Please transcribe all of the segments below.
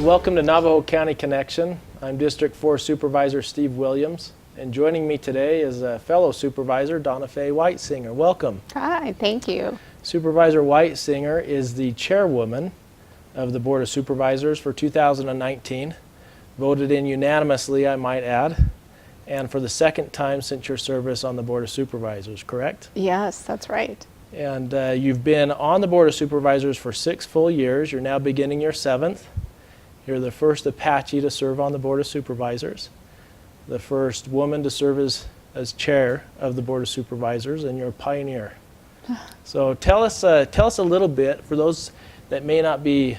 welcome to Navajo County Connection. I'm District 4 Supervisor Steve Williams, and joining me today is a fellow supervisor, Dawnafe Whitesinger. Welcome. Hi, thank you. Supervisor Whitesinger is the chairwoman of the Board of Supervisors for 2019, voted in unanimously, I might add, and for the second time since your service on the Board of Supervisors, correct? Yes, that's right. And you've been on the Board of Supervisors for 6 full years. You're now beginning your 7th. You're the first Apache to serve on the Board of Supervisors, the first woman to serve as chair of the Board of Supervisors, and you're a pioneer. So tell us a little bit, for those that may not be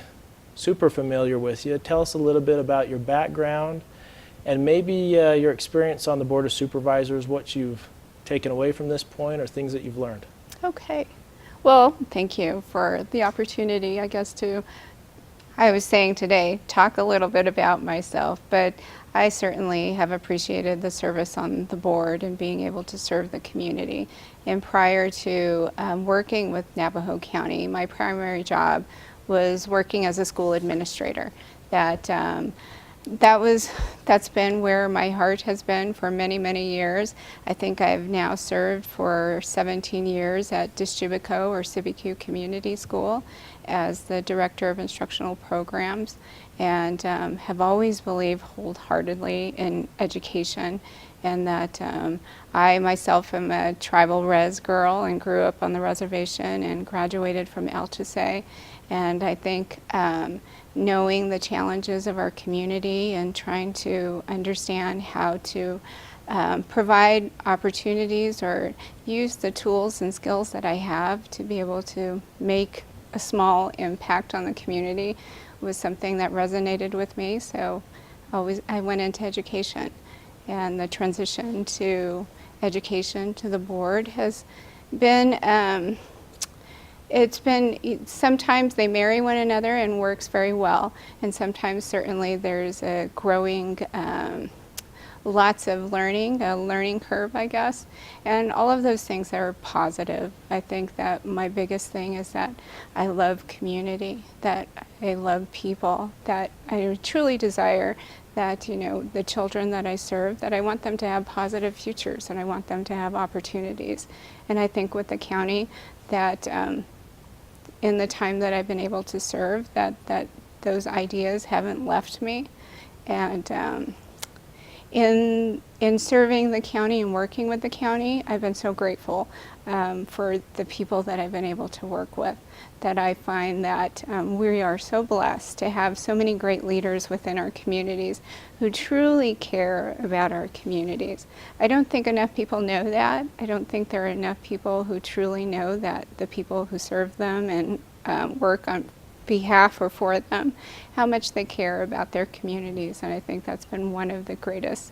super familiar with you, tell us a little bit about your background and maybe your experience on the Board of Supervisors, what you've taken away from this point or things that you've learned. Okay. Well, thank you for the opportunity, I guess, I was saying today, talk a little bit about myself, but I certainly have appreciated the service on the board and being able to serve the community. And prior to working with Navajo County, my primary job was working as a school administrator. That's been where my heart has been for many, many years. I think I've now served for 17 years at Dischibico or Sibiku Community School as the Director of Instructional Programs, and have always believed wholeheartedly in education, and that I myself am a tribal res girl and grew up on the reservation and graduated from Altusay. And I think knowing the challenges of our community and trying to understand how to provide opportunities or use the tools and skills that I have to be able to make a small impact on the community was something that resonated with me. So I went into education, and the transition to education to the board has been sometimes they marry one another and works very well, and sometimes certainly there's a growing lots of learning, a learning curve, I guess, and all of those things are positive. I think that my biggest thing is that I love community, that I love people, that I truly desire that, the children that I serve, that I want them to have positive futures and I want them to have opportunities. And I think with the county that in the time that I've been able to serve, that those ideas haven't left me. And in serving the county and working with the county, I've been so grateful for the people that I've been able to work with, that I find that we are so blessed to have so many great leaders within our communities who truly care about our communities. I don't think enough people know that. I don't think there are enough people who truly know that the people who serve them and work on behalf or for them, how much they care about their communities. And I think that's been one of the greatest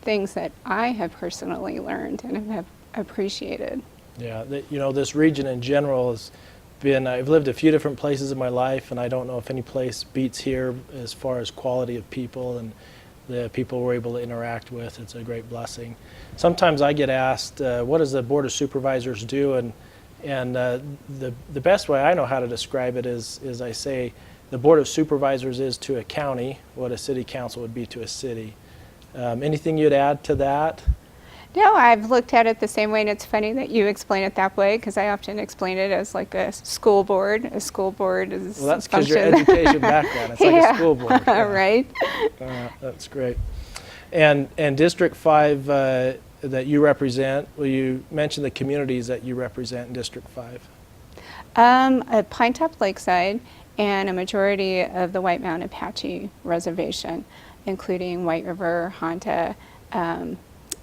things that I have personally learned and have appreciated. Yeah, this region in general has been, I've lived a few different places in my life, and I don't know if any place beats here as far as quality of people and the people we're able to interact with. It's a great blessing. Sometimes I get asked, what does the Board of Supervisors do? And the best way I know how to describe it is I say the Board of Supervisors is to a county what a city council would be to a city. Anything you'd add to that? No, I've looked at it the same way, and it's funny that you explain it that way, because I often explain it as like a school board. A school board is well, that's because your education background. It's like a school board. Right. That's great. And District 5 that you represent, will you mention the communities that you represent in District 5? At Pine Top Lakeside and a majority of the White Mountain Apache Reservation, including White River, Honta,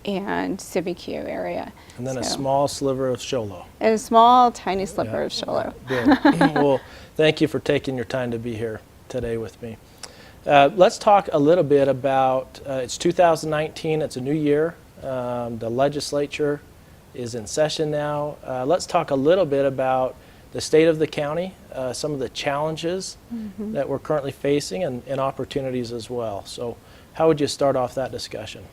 and Sibiku area. And then a small sliver of Sholo. A small, tiny sliver of Sholo. Good. Well, thank you for taking your time to be here today with me. Let's talk a little bit about, it's 2019, it's a new year. The legislature is in session now. Let's talk a little bit about the state of the county, some of the challenges that we're currently facing, and opportunities as well. So how would you start off that discussion?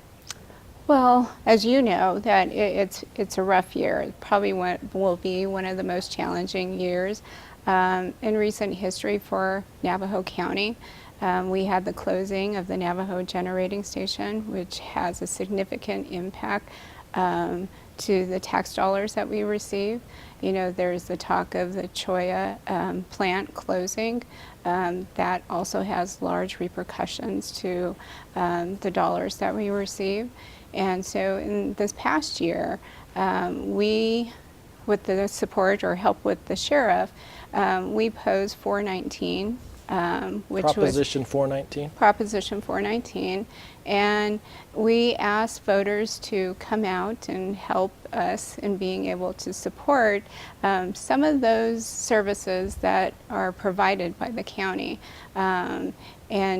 Well, as you know, that it's a rough year. It probably will be one of the most challenging years in recent history for Navajo County. We had the closing of the Navajo generating station, which has a significant impact to the tax dollars that we receive. You know, there's the talk of the Choya plant closing. That also has large repercussions to the dollars that we receive. And so in this past year, we, with the support or help with the sheriff, we posed 419, which Proposition 419? Proposition 419, and we asked voters to come out and help us in being able to support some of those services that are provided by the county, and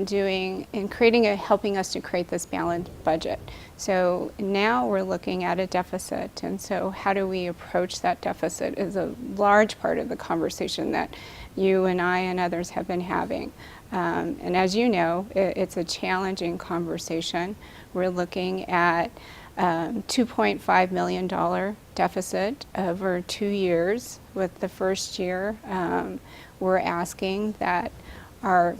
helping us to create this balanced budget. So now we're looking at a deficit, and so how do we approach that deficit is a large part of the conversation that you and I and others have been having. And as you know, it's a challenging conversation. We're looking at $2.5 million deficit over 2 years. With the first year, we're asking that our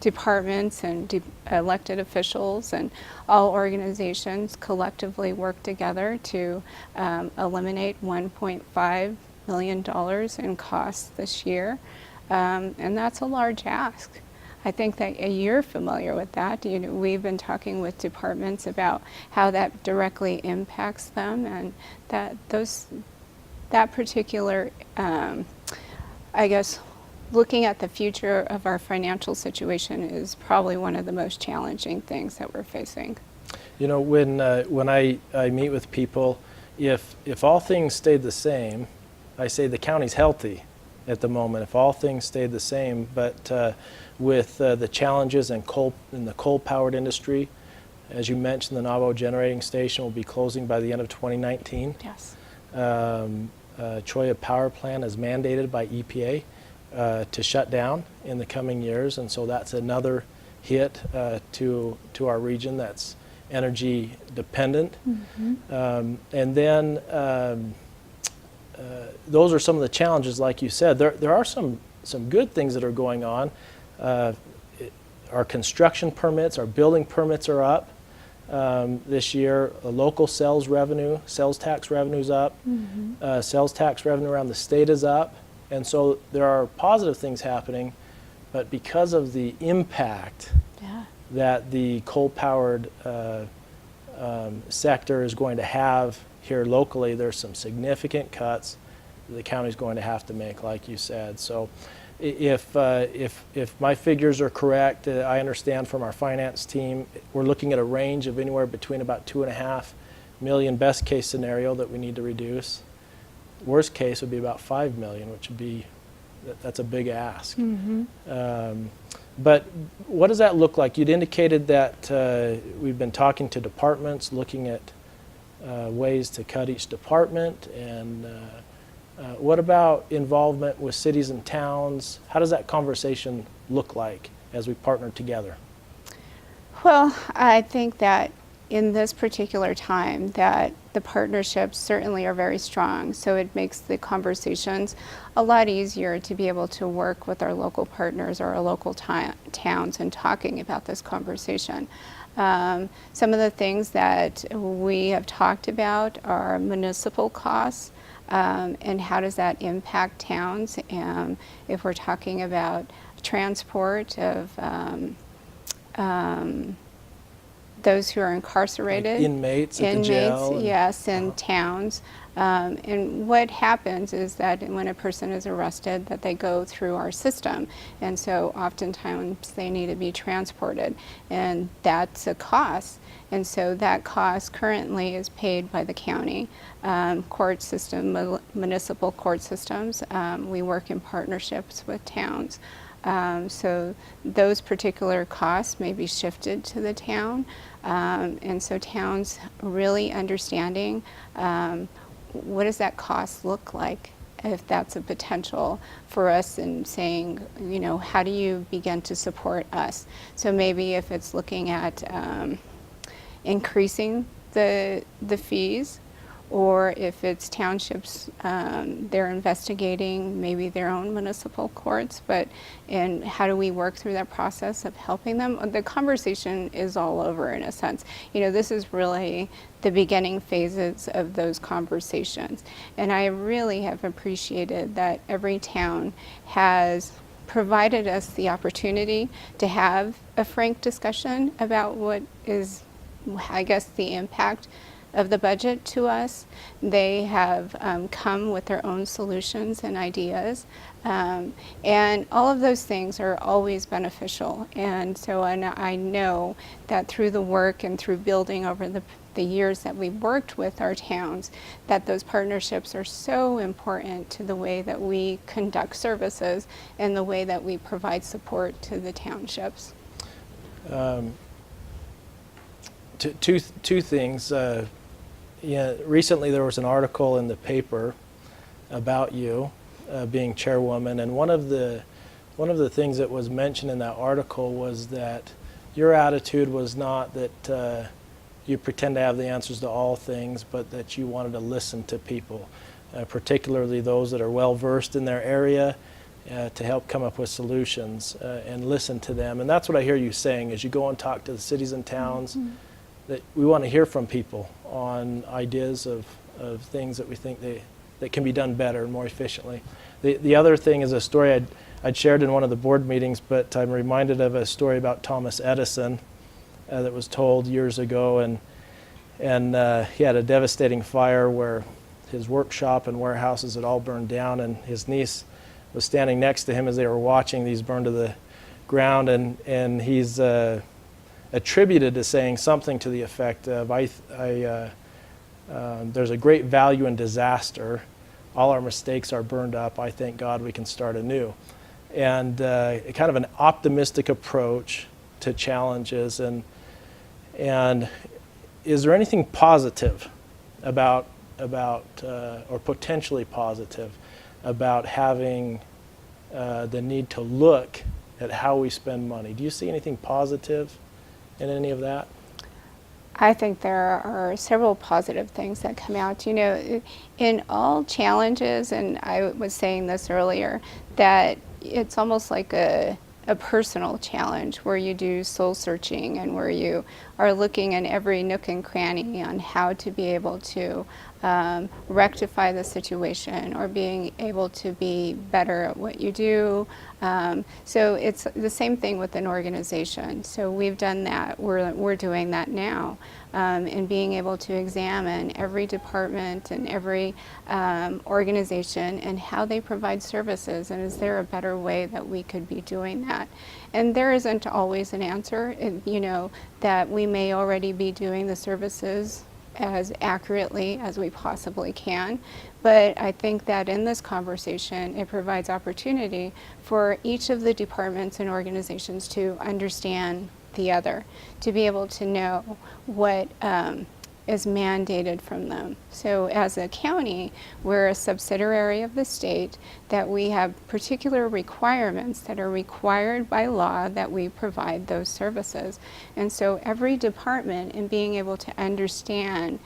departments and elected officials and all organizations collectively work together to eliminate $1.5 million in costs this year. And that's a large ask. I think that you're familiar with that. You know, we've been talking with departments about how that directly impacts them, and that particular, I guess, looking at the future of our financial situation is probably one of the most challenging things that we're facing. You know, when I meet with people, if all things stayed the same, I say the county's healthy at the moment. If all things stayed the same, but with the challenges in the coal-powered industry, as you mentioned, the Navajo generating station will be closing by the end of 2019. Yes. Choya power plant is mandated by EPA to shut down in the coming years, and so that's another hit to our region that's energy dependent. Mm-hmm. And then those are some of the challenges, like you said. There are some good things that are going on. Our construction permits, our building permits are up this year. Local sales tax revenue's up. Mm-hmm. Sales tax revenue around the state is up. And so there are positive things happening, but because of the impact that the coal-powered sector is going to have here locally, there's some significant cuts the county's going to have to make, like you said. So if my figures are correct, I understand from our finance team, we're looking at a range of anywhere between about 2.5 million best case scenario that we need to reduce. Worst case would be about 5 million, which would be, that's a big ask. Mm-hmm. But what does that look like? You'd indicated that we've been talking to departments, looking at ways to cut each department, and what about involvement with cities and towns? How does that conversation look like as we partner together? Well, I think that in this particular time that the partnerships certainly are very strong, so it makes the conversations a lot easier to be able to work with our local partners or our local towns and talking about this conversation. Some of the things that we have talked about are municipal costs, and how does that impact towns, if we're talking about transport of those who are incarcerated. Like inmates at the jail. Yes, in towns. And what happens is that when a person is arrested, that they go through our system. And so oftentimes they need to be transported. And that's a cost. And so that cost currently is paid by the county court system, municipal court systems. We work in partnerships with towns. So those particular costs may be shifted to the town. And so towns really understanding what does that cost look like, if that's a potential for us, and saying, you know, how do you begin to support us? So maybe if it's looking at increasing the fees, or if it's townships, they're investigating maybe their own municipal courts, and how do we work through that process of helping them? The conversation is all over, in a sense. This is really the beginning phases of those conversations. And I really have appreciated that every town has provided us the opportunity to have a frank discussion about what is, I guess, the impact of the budget to us. They have come with their own solutions and ideas, and all of those things are always beneficial. And so I know that through the work and through building over the years that we've worked with our towns, that those partnerships are so important to the way that we conduct services and the way that we provide support to the townships. Two things. Recently there was an article in the paper about you being chairwoman, and one of the things that was mentioned in that article was that your attitude was not that you pretend to have the answers to all things, but that you wanted to listen to people, particularly those that are well versed in their area, to help come up with solutions and listen to them. And that's what I hear you saying as you go and talk to the cities and towns, that we want to hear from people on ideas of things that we think that can be done better and more efficiently. The other thing is a story I'd shared in one of the board meetings, but I'm reminded of a story about Thomas Edison that was told years ago, and he had a devastating fire where his workshop and warehouses had all burned down, and his niece was standing next to him as they were watching these burn to the ground, and he's attributed to saying something to the effect of, there's a great value in disaster. All our mistakes are burned up. I thank God we can start anew. And kind of an optimistic approach to challenges. And is there anything positive about or potentially positive about having the need to look at how we spend money? Do you see anything positive in any of that? I think there are several positive things that come out. In all challenges, and I was saying this earlier, that it's almost like a personal challenge where you do soul searching and where you are looking in every nook and cranny on how to be able to rectify the situation or being able to be better at what you do. So it's the same thing with an organization. So we've done that. We're doing that now, in being able to examine every department and every organization and how they provide services, and is there a better way that we could be doing that? And there isn't always an answer. That we may already be doing the services as accurately as we possibly can. But I think that in this conversation, it provides opportunity for each of the departments and organizations to understand the other, to be able to know what is mandated from them. So as a county, we're a subsidiary of the state, that we have particular requirements that are required by law that we provide those services. And so every department, in being able to understand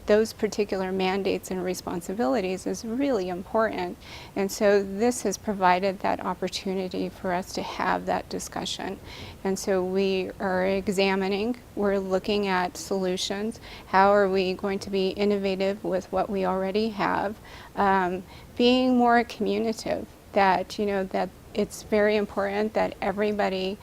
those particular mandates and responsibilities, is really important. And so this has provided that opportunity for us to have that discussion. And so we are examining, we're looking at solutions. How are we going to be innovative with what we already have? Being more communicative, that it's very important that everybody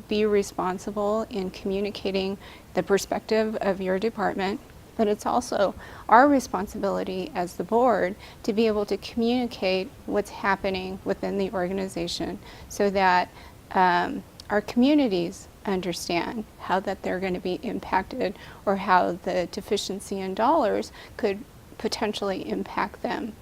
be responsible in communicating the perspective of your department. But it's also our responsibility as the board to be able to communicate what's happening within the organization, so that our communities understand how that they're going to be impacted, or how the deficiency in dollars could potentially impact them.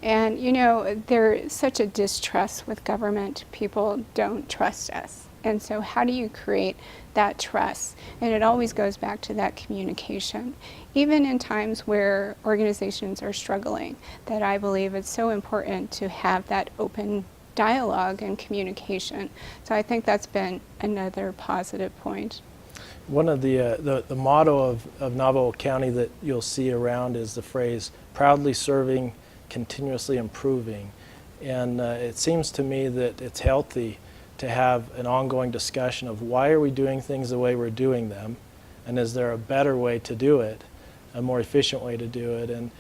And there's such a distrust with government. People don't trust us. And so how do you create that trust? And it always goes back to that communication. Even in times where organizations are struggling, that I believe it's so important to have that open dialogue and communication. So I think that's been another positive point. One of the motto of Navajo County that you'll see around is the phrase "proudly serving, continuously improving," and it seems to me that it's healthy to have an ongoing discussion of why are we doing things the way we're doing them, and is there a better way to do it, a more efficient way to do it, and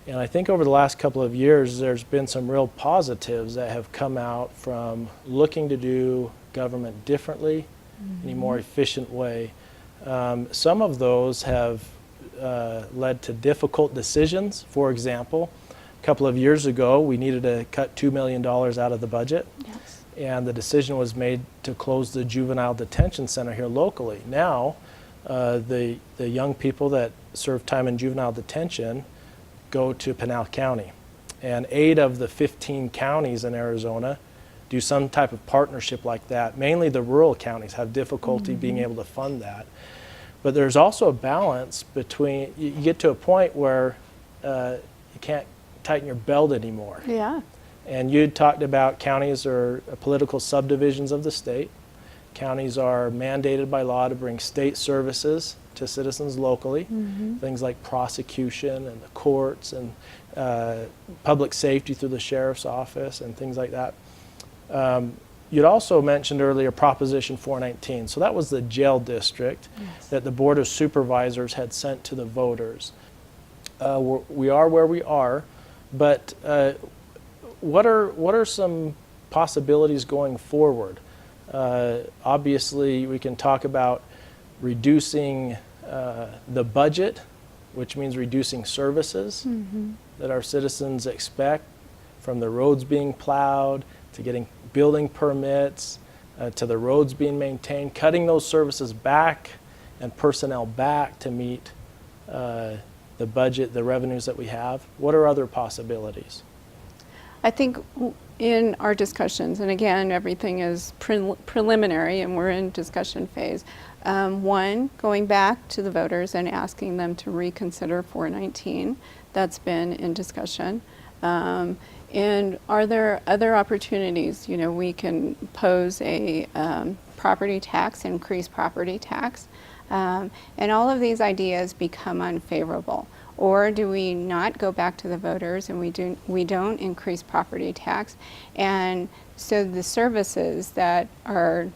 I think over the last couple of years there's been some real positives that have come out from looking to do government differently, in a more efficient way. Some of those have led to difficult decisions. For example, a couple of years ago, we needed to cut $2 million out of the budget. Yes. And the decision was made to close the juvenile detention center here locally. Now, the young people that serve time in juvenile detention go to Pinal County. And 8 of the 15 counties in Arizona do some type of partnership like that. Mainly the rural counties have difficulty being able to fund that. But there's also a balance between, you get to a point where you can't tighten your belt anymore. Yeah. And you talked about counties are political subdivisions of the state. Counties are mandated by law to bring state services to citizens locally, things like prosecution and the courts and public safety through the sheriff's office and things like that. You'd also mentioned earlier Proposition 419. So that was the jail district that the Board of Supervisors had sent to the voters. We are where we are, but what are some possibilities going forward? Obviously, we can talk about reducing the budget, which means reducing services that our citizens expect, from the roads being plowed to getting building permits, to the roads being maintained, cutting those services back and personnel back to meet the budget, the revenues that we have. What are other possibilities? I think in our discussions, and again, everything is preliminary and we're in discussion phase, one, going back to the voters and asking them to reconsider 419. That's been in discussion. And are there other opportunities? You know, we can pose a property tax, increase property tax, and all of these ideas become unfavorable. Or do we not go back to the voters and we don't increase property tax, and so the services that are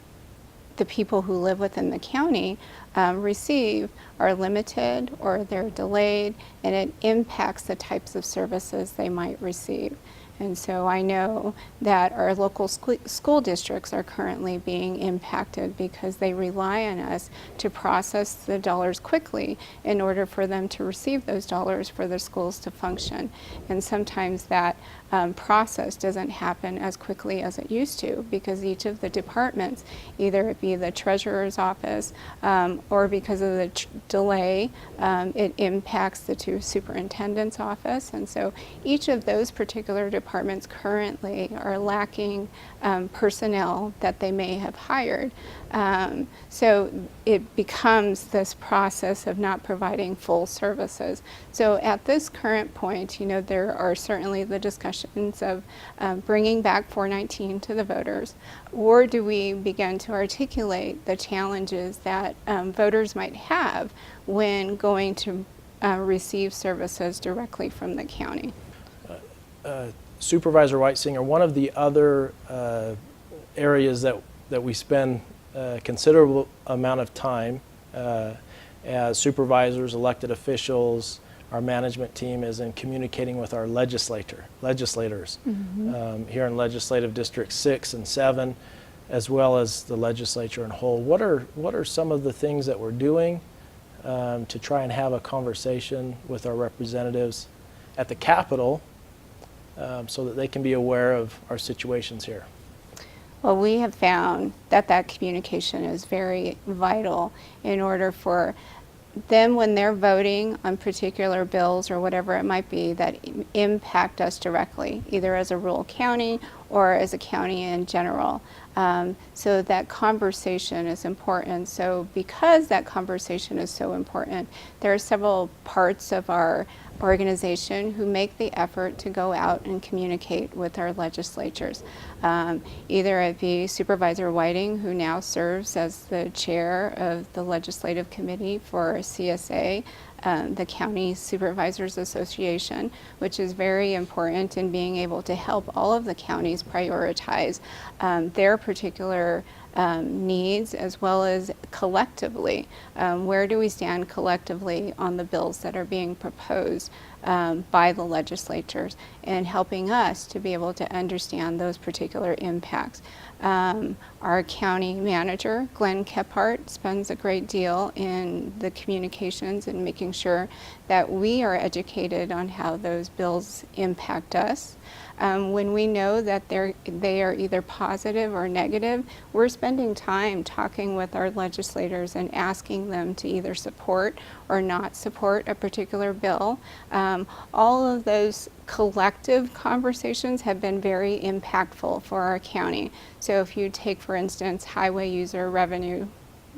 the people who live within the county receive are limited or they're delayed, and it impacts the types of services they might receive. And so I know that our local school districts are currently being impacted because they rely on us to process the dollars quickly in order for them to receive those dollars for their schools to function. And sometimes that process doesn't happen as quickly as it used to because each of the departments, either it be the treasurer's office or because of the delay, it impacts the 2 superintendents' office. And so each of those particular departments currently are lacking personnel that they may have hired. So it becomes this process of not providing full services. So at this current point, you know, there are certainly the discussions of bringing back 419 to the voters, or do we begin to articulate the challenges that voters might have when going to receive services directly from the county? Supervisor Whitesinger, one of the other areas that we spend a considerable amount of time as supervisors, elected officials, our management team is in communicating with our legislators here in Legislative District 6 and 7, as well as the legislature in whole. What are some of the things that we're doing to try and have a conversation with our representatives at the Capitol so that they can be aware of our situations here? Well, we have found that communication is very vital in order for them, when they're voting on particular bills or whatever it might be that impact us directly, either as a rural county or as a county in general. So that conversation is important. So because that conversation is so important, there are several parts of our organization who make the effort to go out and communicate with our legislatures. Either it be Supervisor Whiting, who now serves as the chair of the Legislative Committee for CSA, the County Supervisors Association, which is very important in being able to help all of the counties prioritize their particular needs, as well as collectively, where do we stand collectively on the bills that are being proposed by the legislatures, and helping us to be able to understand those particular impacts. Our county manager, Glenn Kephart, spends a great deal in the communications and making sure that we are educated on how those bills impact us. When we know that they are either positive or negative, we're spending time talking with our legislators and asking them to either support or not support a particular bill. All of those collective conversations have been very impactful for our county. So if you take, for instance, highway user revenue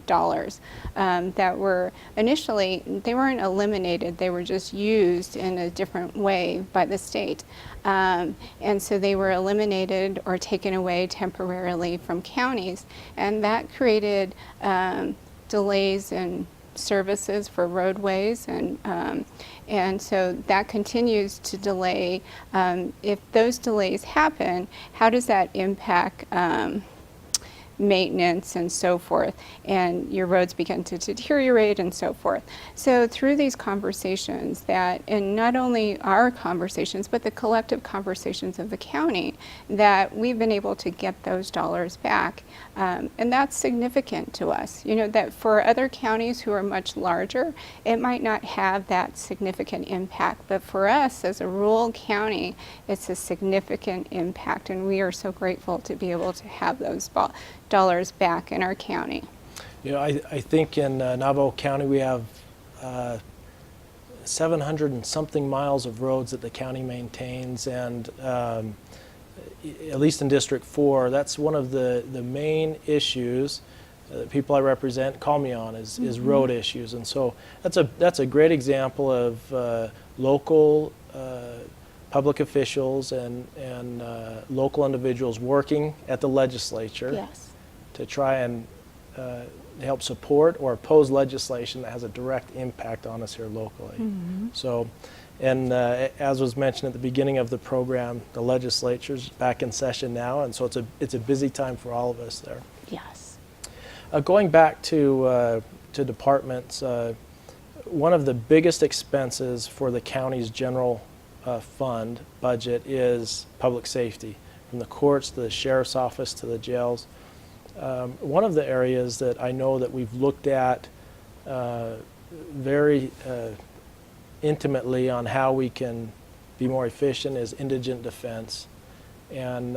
dollars that were initially, they weren't eliminated, they were just used in a different way by the state. And so they were eliminated or taken away temporarily from counties, and that created delays in services for roadways, and so that continues to delay. If those delays happen, how does that impact maintenance and so forth, and your roads begin to deteriorate and so forth. So through these conversations that, and not only our conversations, but the collective conversations of the county, that we've been able to get those dollars back. And that's significant to us. You know, that for other counties who are much larger, it might not have that significant impact, but for us as a rural county, it's a significant impact, and we are so grateful to be able to have those dollars back in our county. You know, I think in Navajo County we have 700 and something miles of roads that the county maintains, and at least in District 4, that's one of the main issues that people I represent call me on is road issues. And so that's a great example of local public officials and local individuals working at the legislature. Yes. To try and help support or oppose legislation that has a direct impact on us here locally. So, and as was mentioned at the beginning of the program, the legislature's back in session now, and so it's a busy time for all of us there. Yes. Going back to departments, one of the biggest expenses for the county's general fund budget is public safety, from the courts to the sheriff's office to the jails. One of the areas that I know that we've looked at very intimately on how we can be more efficient is indigent defense. And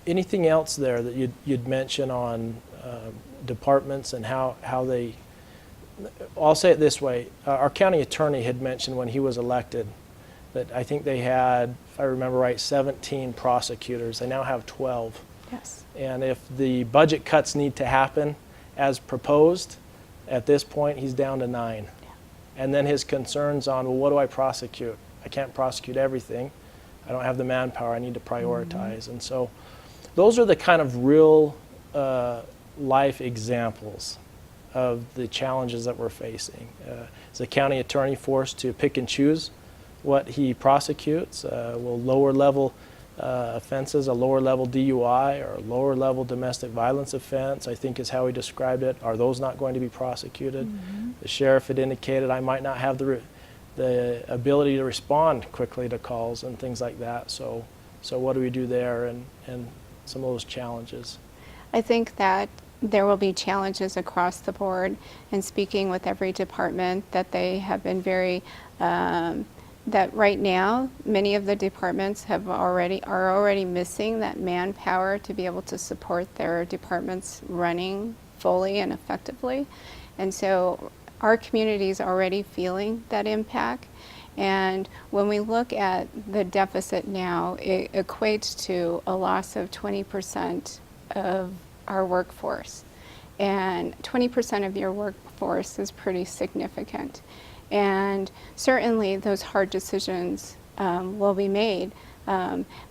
anything else there that you'd mention on departments and how they, I'll say it this way, our county attorney had mentioned when he was elected that I think they had, if I remember right, 17 prosecutors. They now have 12. Yes. And if the budget cuts need to happen as proposed, at this point he's down to 9. Yeah. And then his concerns on, well, what do I prosecute? I can't prosecute everything. I don't have the manpower. I need to prioritize. And so those are the kind of real life examples of the challenges that we're facing. Is the county attorney forced to pick and choose what he prosecutes? Will lower level offenses, a lower level DUI or a lower level domestic violence offense, I think is how he described it, are those not going to be prosecuted? The sheriff had indicated I might not have the ability to respond quickly to calls and things like that. So what do we do there, and some of those challenges? I think that there will be challenges across the board, and speaking with every department, that they have been very that right now many of the departments are already missing that manpower to be able to support their departments running fully and effectively. And so our community is already feeling that impact. And when we look at the deficit now, it equates to a loss of 20% of our workforce. And 20% of your workforce is pretty significant. And certainly those hard decisions will be made.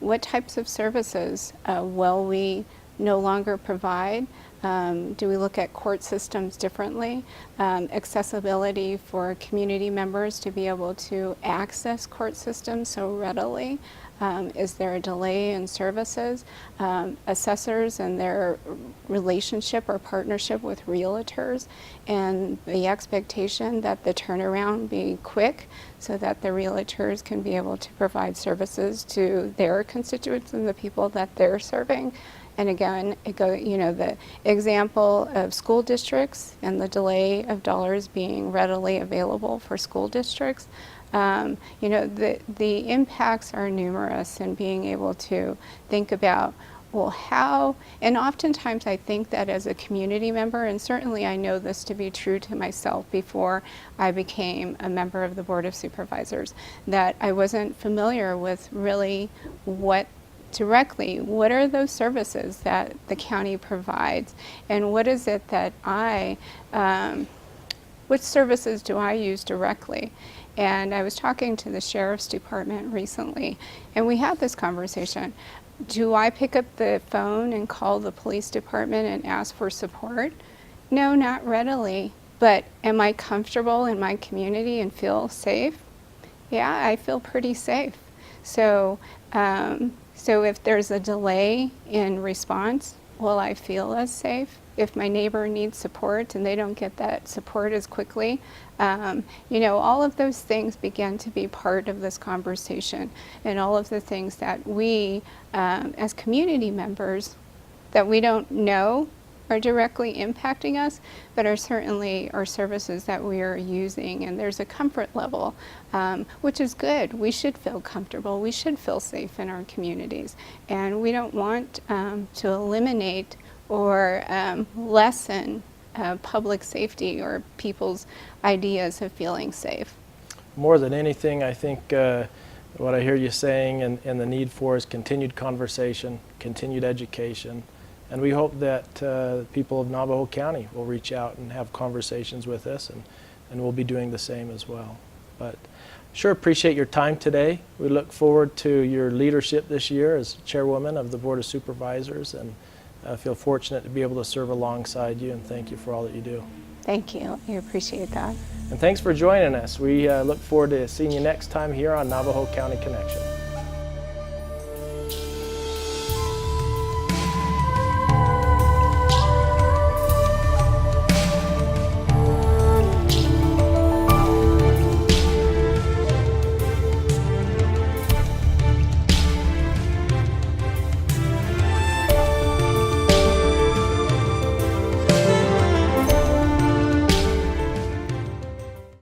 What types of services will we no longer provide? Do we look at court systems differently? Accessibility for community members to be able to access court systems so readily? Is there a delay in services? Assessors and their relationship or partnership with realtors, and the expectation that the turnaround be quick so that the realtors can be able to provide services to their constituents and the people that they're serving. And again, the example of school districts and the delay of dollars being readily available for school districts. The impacts are numerous, and being able to think about, well, how, and oftentimes I think that as a community member, and certainly I know this to be true to myself before I became a member of the Board of Supervisors, that I wasn't familiar with really what are those services that the county provides, and what is it that what services do I use directly? And I was talking to the Sheriff's Department recently, and we had this conversation. Do I pick up the phone and call the police department and ask for support? No, not readily. But am I comfortable in my community and feel safe? Yeah, I feel pretty safe. So if there's a delay in response, will I feel as safe? If my neighbor needs support and they don't get that support as quickly, all of those things begin to be part of this conversation, and all of the things that we, as community members, that we don't know are directly impacting us, but are certainly our services that we are using, and there's a comfort level, which is good. We should feel comfortable. We should feel safe in our communities, and we don't want to eliminate or lessen public safety or people's ideas of feeling safe. More than anything, I think what I hear you saying and the need for is continued conversation, continued education, and we hope that people of Navajo County will reach out and have conversations with us, and we'll be doing the same as well. But sure appreciate your time today. We look forward to your leadership this year as chairwoman of the Board of Supervisors, and I feel fortunate to be able to serve alongside you, and thank you for all that you do. Thank you. I appreciate that. And thanks for joining us. We look forward to seeing you next time here on Navajo County Connection.